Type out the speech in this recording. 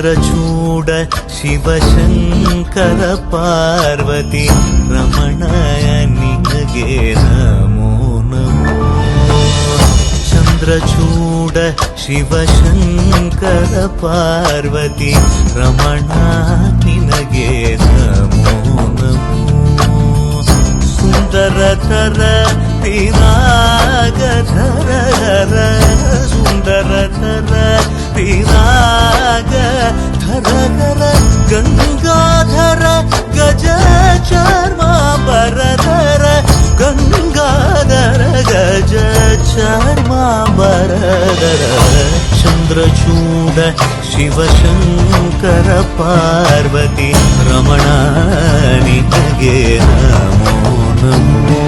ಚಂದ್ರಚೂಡ ಶಿವಶಂಕರ ಪಾರ್ವತಿ ರಮಣಯ ನಿನಗೆ ನಮೋ ನಮೋ. ಚಂದ್ರಚೂಡ ಶಿವಶಂಕರ ಪಾರ್ವತಿ ರಮಣ ನಿನಗೆ ನಮೋ ನಮೋ. ಸುಂದರತರ ವಿರಾಗಧರ ಸುಂದರತರ ವಿರಾಗಧರ ಗಂಗಾಧರ ಗಜ ಚರ್ಮಾಂಬರಧರ ಗಂಗಾಧರ ಗಜ ಚರ್ಮಾಂಬರಧರ. ಚಂದ್ರಚೂಡ ಶಿವಶಂಕರ ಪಾರ್ವತಿ ರಮಣ ನಿನಗೆ ನಮೋ ನಮೋ.